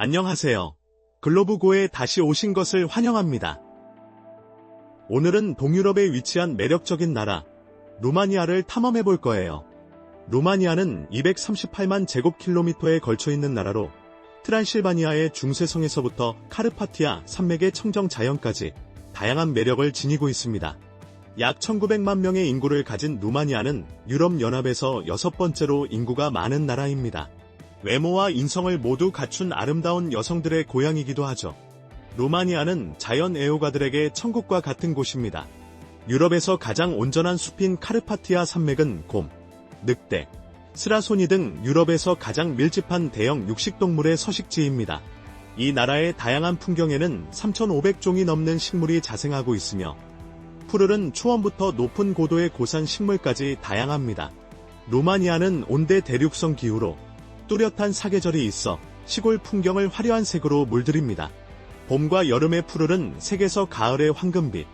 안녕하세요. 글로브고에 다시 오신 것을 환영합니다. 오늘은 동유럽에 위치한 매력적인 나라, 루마니아를 탐험해 볼 거예요. 루마니아는 238만 제곱킬로미터에 걸쳐 있는 나라로 트란실바니아의 중세성에서부터 카르파티아 산맥의 청정 자연까지 다양한 매력을 지니고 있습니다. 약 1900만 명의 인구를 가진 루마니아는 유럽연합에서 6번째로 인구가 많은 나라입니다. 외모와 인성을 모두 갖춘 아름다운 여성들의 고향이기도 하죠. 루마니아는 자연 애호가들에게 천국과 같은 곳입니다. 유럽에서 가장 온전한 숲인 카르파티아 산맥은 곰, 늑대, 스라소니 등 유럽에서 가장 밀집한 대형 육식동물의 서식지입니다. 이 나라의 다양한 풍경에는 3,500종이 넘는 식물이 자생하고 있으며 푸르른 초원부터 높은 고도의 고산 식물까지 다양합니다. 루마니아는 온대 대륙성 기후로 뚜렷한 사계절이 있어 시골 풍경을 화려한 색으로 물들입니다. 봄과 여름의 푸르른 색에서 가을의 황금빛,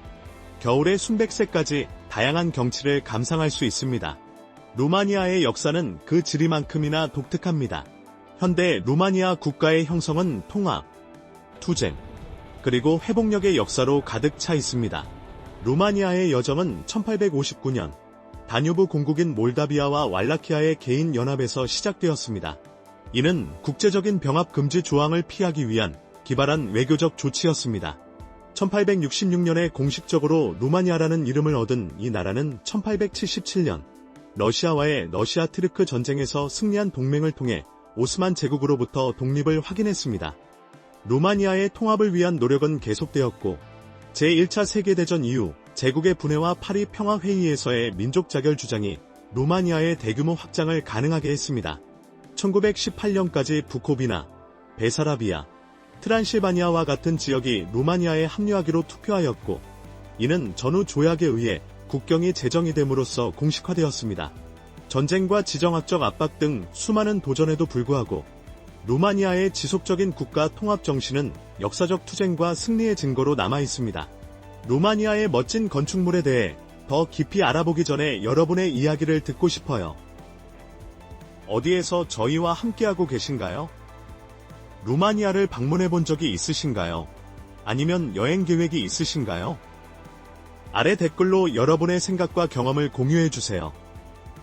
겨울의 순백색까지 다양한 경치를 감상할 수 있습니다. 루마니아의 역사는 그 지리만큼이나 독특합니다. 현대 루마니아 국가의 형성은 통합, 투쟁, 그리고 회복력의 역사로 가득 차 있습니다. 루마니아의 여정은 1859년 다뉴브 공국인 몰다비아와 왈라키아의 개인 연합에서 시작되었습니다. 이는 국제적인 병합 금지 조항을 피하기 위한 기발한 외교적 조치였습니다. 1866년에 공식적으로 루마니아라는 이름을 얻은 이 나라는 1877년 러시아와의 러시아 트르크 전쟁에서 승리한 동맹을 통해 오스만 제국으로부터 독립을 확인했습니다. 루마니아의 통합을 위한 노력은 계속되었고 제1차 세계대전 이후 제국의 분해와 파리 평화회의에서의 민족 자결 주장이 루마니아의 대규모 확장을 가능하게 했습니다. 1918년까지 부코비나, 베사라비아, 트란실바니아와 같은 지역이 루마니아에 합류하기로 투표하였고 이는 전후 조약에 의해 국경이 제정이 됨으로써 공식화되었습니다. 전쟁과 지정학적 압박 등 수많은 도전에도 불구하고 루마니아의 지속적인 국가 통합 정신은 역사적 투쟁과 승리의 증거로 남아 있습니다. 루마니아의 멋진 건축물에 대해 더 깊이 알아보기 전에 여러분의 이야기를 듣고 싶어요. 어디에서 저희와 함께하고 계신가요? 루마니아를 방문해 본 적이 있으신가요? 아니면 여행 계획이 있으신가요? 아래 댓글로 여러분의 생각과 경험을 공유해 주세요.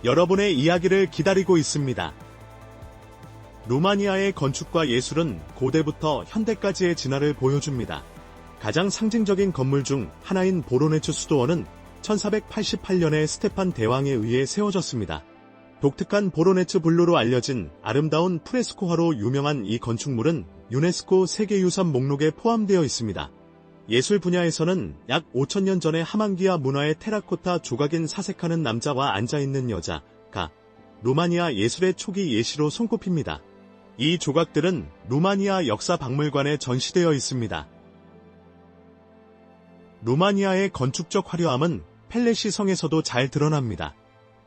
여러분의 이야기를 기다리고 있습니다. 루마니아의 건축과 예술은 고대부터 현대까지의 진화를 보여줍니다. 가장 상징적인 건물 중 하나인 보로네츠 수도원은 1488년에 스테판 대왕에 의해 세워졌습니다. 독특한 보로네츠 블루로 알려진 아름다운 프레스코화로 유명한 이 건축물은 유네스코 세계유산 목록에 포함되어 있습니다. 예술 분야에서는 약 5,000년 전의 하만기아 문화의 테라코타 조각인 사색하는 남자와 앉아있는 여자가 루마니아 예술의 초기 예시로 손꼽힙니다. 이 조각들은 루마니아 역사박물관에 전시되어 있습니다. 루마니아의 건축적 화려함은 펠레시 성에서도 잘 드러납니다.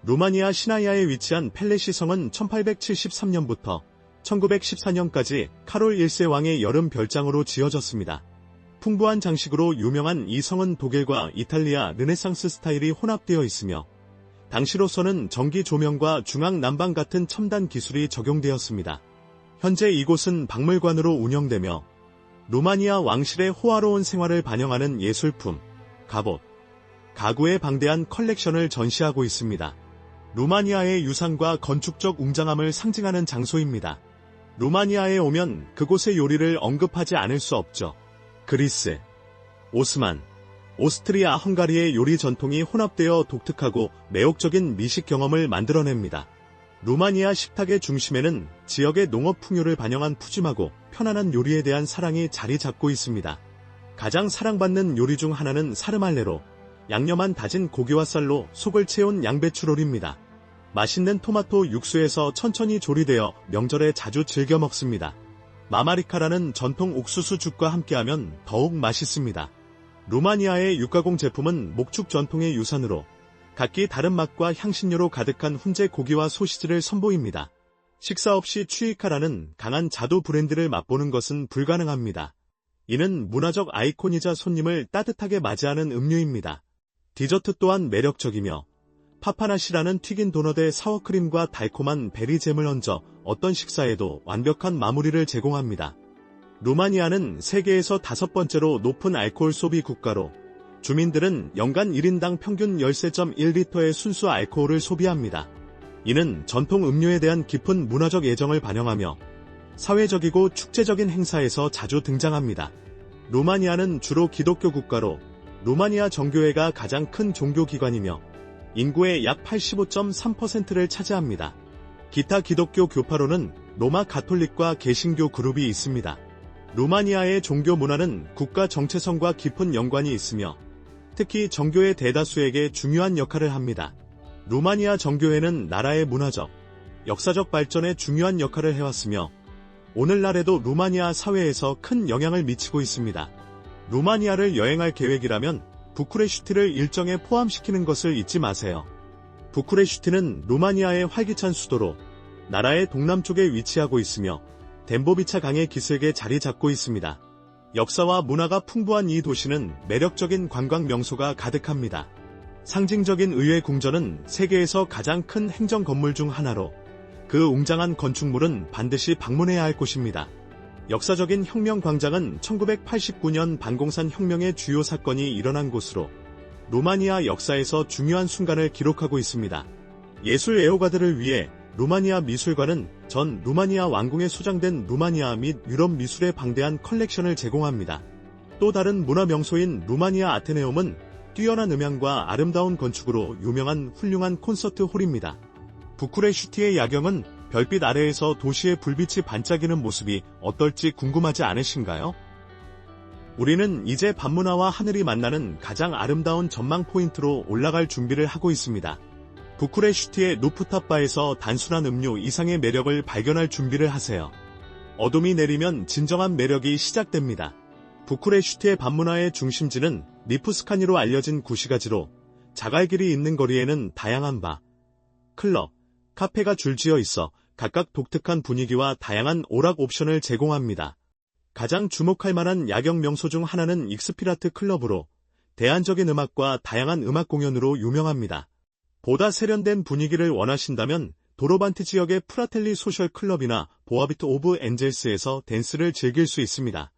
루마니아 시나이아에 위치한 펠레시 성은 1873년부터 1914년까지 카롤 1세 왕의 여름 별장으로 지어졌습니다. 풍부한 장식으로 유명한 이 성은 독일과 이탈리아 르네상스 스타일이 혼합되어 있으며 당시로서는 전기 조명과 중앙 난방 같은 첨단 기술이 적용되었습니다. 현재 이곳은 박물관으로 운영되며 루마니아 왕실의 호화로운 생활을 반영하는 예술품, 갑옷, 가구의 방대한 컬렉션을 전시하고 있습니다. 루마니아의 유산과 건축적 웅장함을 상징하는 장소입니다. 루마니아에 오면 그곳의 요리를 언급하지 않을 수 없죠. 그리스, 오스만, 오스트리아, 헝가리의 요리 전통이 혼합되어 독특하고 매혹적인 미식 경험을 만들어냅니다. 루마니아 식탁의 중심에는 지역의 농업 풍요를 반영한 푸짐하고 편안한 요리에 대한 사랑이 자리 잡고 있습니다. 가장 사랑받는 요리 중 하나는 사르말레로, 양념한 다진 고기와 쌀로 속을 채운 양배추롤입니다. 맛있는 토마토 육수에서 천천히 조리되어 명절에 자주 즐겨 먹습니다. 마마리카라는 전통 옥수수죽과 함께하면 더욱 맛있습니다. 루마니아의 육가공 제품은 목축 전통의 유산으로 각기 다른 맛과 향신료로 가득한 훈제 고기와 소시지를 선보입니다. 식사 없이 취이카라는 강한 자두 브랜드를 맛보는 것은 불가능합니다. 이는 문화적 아이콘이자 손님을 따뜻하게 맞이하는 음료입니다. 디저트 또한 매력적이며 파파나시라는 튀긴 도넛에 사워크림과 달콤한 베리잼을 얹어 어떤 식사에도 완벽한 마무리를 제공합니다. 루마니아는 세계에서 5번째로 높은 알코올 소비 국가로 주민들은 연간 1인당 평균 13.1리터의 순수 알코올을 소비합니다. 이는 전통 음료에 대한 깊은 문화적 애정을 반영하며 사회적이고 축제적인 행사에서 자주 등장합니다. 루마니아는 주로 기독교 국가로 루마니아 정교회가 가장 큰 종교기관이며 인구의 약 85.3%를 차지합니다. 기타 기독교 교파로는 로마 가톨릭과 개신교 그룹이 있습니다. 루마니아의 종교 문화는 국가 정체성과 깊은 연관이 있으며 특히 정교회 대다수에게 중요한 역할을 합니다. 루마니아 정교회는 나라의 문화적, 역사적 발전에 중요한 역할을 해왔으며 오늘날에도 루마니아 사회에서 큰 영향을 미치고 있습니다. 루마니아를 여행할 계획이라면 부쿠레슈티를 일정에 포함시키는 것을 잊지 마세요. 부쿠레슈티는 루마니아의 활기찬 수도로 나라의 동남쪽에 위치하고 있으며 덴보비차 강의 기슭에 자리 잡고 있습니다. 역사와 문화가 풍부한 이 도시는 매력적인 관광 명소가 가득합니다. 상징적인 의회 궁전은 세계에서 가장 큰 행정 건물 중 하나로 그 웅장한 건축물은 반드시 방문해야 할 곳입니다. 역사적인 혁명 광장은 1989년 반공산 혁명의 주요 사건이 일어난 곳으로 루마니아 역사에서 중요한 순간을 기록하고 있습니다. 예술 애호가들을 위해 루마니아 미술관은 전 루마니아 왕궁에 소장된 루마니아 및 유럽 미술의 방대한 컬렉션을 제공합니다. 또 다른 문화 명소인 루마니아 아테네움은 뛰어난 음향과 아름다운 건축으로 유명한 훌륭한 콘서트 홀입니다. 부쿠레슈티의 야경은 별빛 아래에서 도시의 불빛이 반짝이는 모습이 어떨지 궁금하지 않으신가요? 우리는 이제 밤문화와 하늘이 만나는 가장 아름다운 전망 포인트로 올라갈 준비를 하고 있습니다. 부쿠레슈티의 루프탑바에서 단순한 음료 이상의 매력을 발견할 준비를 하세요. 어둠이 내리면 진정한 매력이 시작됩니다. 부쿠레슈티의 밤문화의 중심지는 니프스카니로 알려진 구시가지로 자갈길이 있는 거리에는 다양한 바, 클럽, 카페가 줄지어 있어 각각 독특한 분위기와 다양한 오락 옵션을 제공합니다. 가장 주목할 만한 야경 명소 중 하나는 익스피라트 클럽으로 대안적인 음악과 다양한 음악 공연으로 유명합니다. 보다 세련된 분위기를 원하신다면 도로반티 지역의 프라텔리 소셜 클럽이나 보아비트 오브 엔젤스에서 댄스를 즐길 수 있습니다.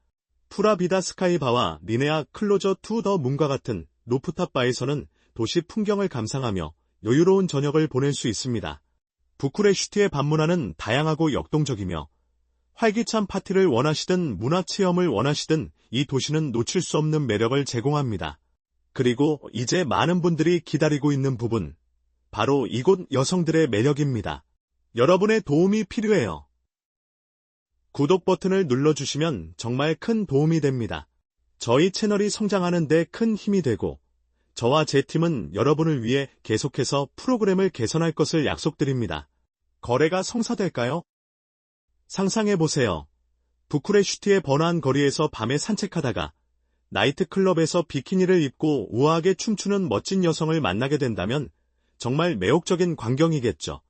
푸라비다 스카이바와 리네아 클로저 투 더 문과 같은 루프탑 바에서는 도시 풍경을 감상하며 여유로운 저녁을 보낼 수 있습니다. 부쿠레슈티의 밤문화는 다양하고 역동적이며 활기찬 파티를 원하시든 문화체험을 원하시든 이 도시는 놓칠 수 없는 매력을 제공합니다. 그리고 이제 많은 분들이 기다리고 있는 부분, 바로 이곳 여성들의 매력입니다. 여러분의 도움이 필요해요. 구독 버튼을 눌러주시면 정말 큰 도움이 됩니다. 저희 채널이 성장하는 데 큰 힘이 되고 저와 제 팀은 여러분을 위해 계속해서 프로그램을 개선할 것을 약속드립니다. 거래가 성사될까요? 상상해보세요. 부쿠레슈티의 번화한 거리에서 밤에 산책하다가 나이트클럽에서 비키니를 입고 우아하게 춤추는 멋진 여성을 만나게 된다면 정말 매혹적인 광경이겠죠.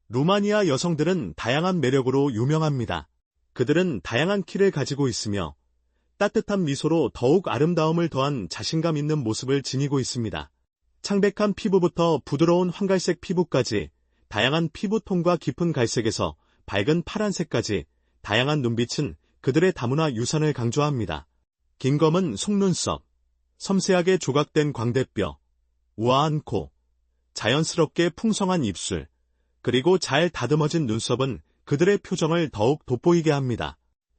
루마니아 여성들은 다양한 매력으로 유명합니다. 그들은 다양한 키를 가지고 있으며 따뜻한 미소로 더욱 아름다움을 더한 자신감 있는 모습을 지니고 있습니다. 창백한 피부부터 부드러운 황갈색 피부까지 다양한 피부톤과 깊은 갈색에서 밝은 파란색까지 다양한 눈빛은 그들의 다문화 유산을 강조합니다. 긴 검은 속눈썹, 섬세하게 조각된 광대뼈, 우아한 코, 자연스럽게 풍성한 입술, 그리고 잘 다듬어진 눈썹은 그들의 표정을 더욱 돋보이게 합니다.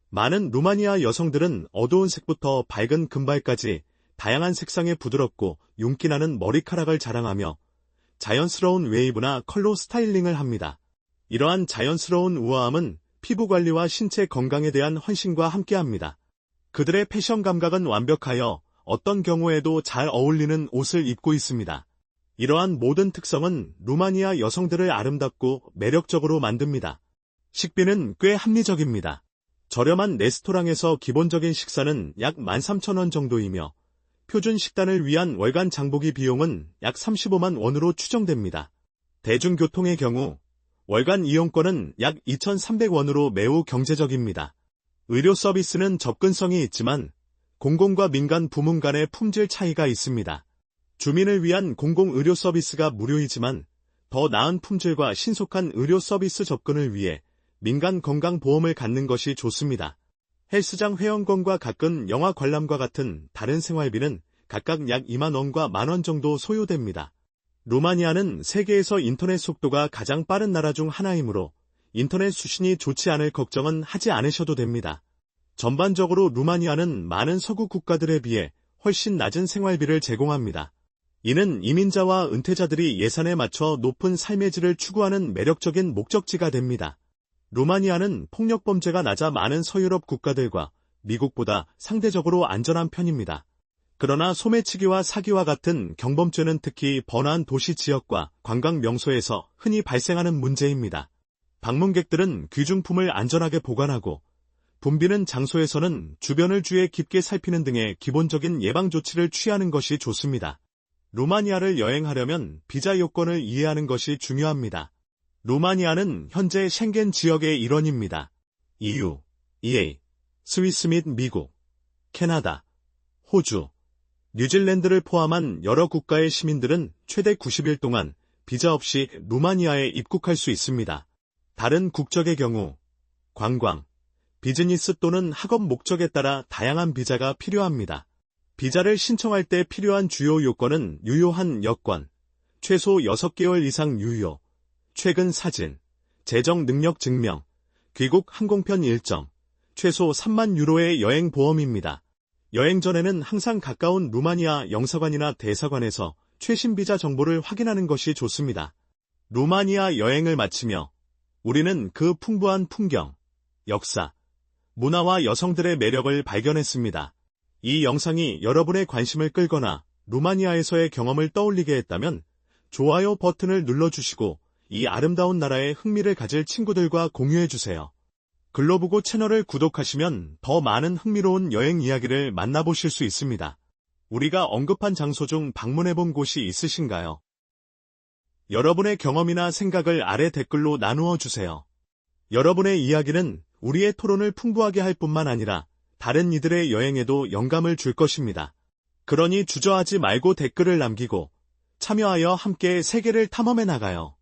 많은 루마니아 여성들은 어두운 색부터 밝은 금발까지 다양한 색상의 부드럽고 윤기나는 머리카락을 자랑하며 자연스러운 웨이브나 컬러 스타일링을 합니다. 이러한 자연스러운 우아함은 피부관리와 신체 건강에 대한 헌신과 함께합니다. 그들의 패션 감각은 완벽하여 어떤 경우에도 잘 어울리는 옷을 입고 있습니다. 이러한 모든 특성은 루마니아 여성들을 아름답고 매력적으로 만듭니다. 식비는 꽤 합리적입니다. 저렴한 레스토랑에서 기본적인 식사는 약 13,000원 정도이며 표준 식단을 위한 월간 장보기 비용은 약 35만 원으로 추정됩니다. 대중교통의 경우 월간 이용권은 약 2,300원으로 매우 경제적입니다. 의료 서비스는 접근성이 있지만 공공과 민간 부문 간의 품질 차이가 있습니다. 주민을 위한 공공의료 서비스가 무료이지만 더 나은 품질과 신속한 의료 서비스 접근을 위해 민간 건강보험을 갖는 것이 좋습니다. 헬스장 회원권과 가끔 영화 관람과 같은 다른 생활비는 각각 약 2만 원과 만 원 정도 소요됩니다. 루마니아는 세계에서 인터넷 속도가 가장 빠른 나라 중 하나이므로 인터넷 수신이 좋지 않을 걱정은 하지 않으셔도 됩니다. 전반적으로 루마니아는 많은 서구 국가들에 비해 훨씬 낮은 생활비를 제공합니다. 이는 이민자와 은퇴자들이 예산에 맞춰 높은 삶의 질을 추구하는 매력적인 목적지가 됩니다. 루마니아는 폭력 범죄가 낮아 많은 서유럽 국가들과 미국보다 상대적으로 안전한 편입니다. 그러나 소매치기와 사기와 같은 경범죄는 특히 번화한 도시 지역과 관광 명소에서 흔히 발생하는 문제입니다. 방문객들은 귀중품을 안전하게 보관하고 붐비는 장소에서는 주변을 주의 깊게 살피는 등의 기본적인 예방 조치를 취하는 것이 좋습니다. 루마니아를 여행하려면 비자 요건을 이해하는 것이 중요합니다. 루마니아는 현재 쉥겐 지역의 일원입니다. EU, EA, 스위스 및 미국, 캐나다, 호주, 뉴질랜드를 포함한 여러 국가의 시민들은 최대 90일 동안 비자 없이 루마니아에 입국할 수 있습니다. 다른 국적의 경우 관광, 비즈니스 또는 학업 목적에 따라 다양한 비자가 필요합니다. 비자를 신청할 때 필요한 주요 요건은 유효한 여권, 최소 6개월 이상 유효, 최근 사진, 재정 능력 증명, 귀국 항공편 일정, 최소 3만 유로의 여행 보험입니다. 여행 전에는 항상 가까운 루마니아 영사관이나 대사관에서 최신 비자 정보를 확인하는 것이 좋습니다. 루마니아 여행을 마치며 우리는 그 풍부한 풍경, 역사, 문화와 여성들의 매력을 발견했습니다. 이 영상이 여러분의 관심을 끌거나 루마니아에서의 경험을 떠올리게 했다면 좋아요 버튼을 눌러주시고 이 아름다운 나라에 흥미를 가질 친구들과 공유해주세요. 글로브고 채널을 구독하시면 더 많은 흥미로운 여행 이야기를 만나보실 수 있습니다. 우리가 언급한 장소 중 방문해본 곳이 있으신가요? 여러분의 경험이나 생각을 아래 댓글로 나누어 주세요. 여러분의 이야기는 우리의 토론을 풍부하게 할 뿐만 아니라 다른 이들의 여행에도 영감을 줄 것입니다. 그러니 주저하지 말고 댓글을 남기고 참여하여 함께 세계를 탐험해 나가요.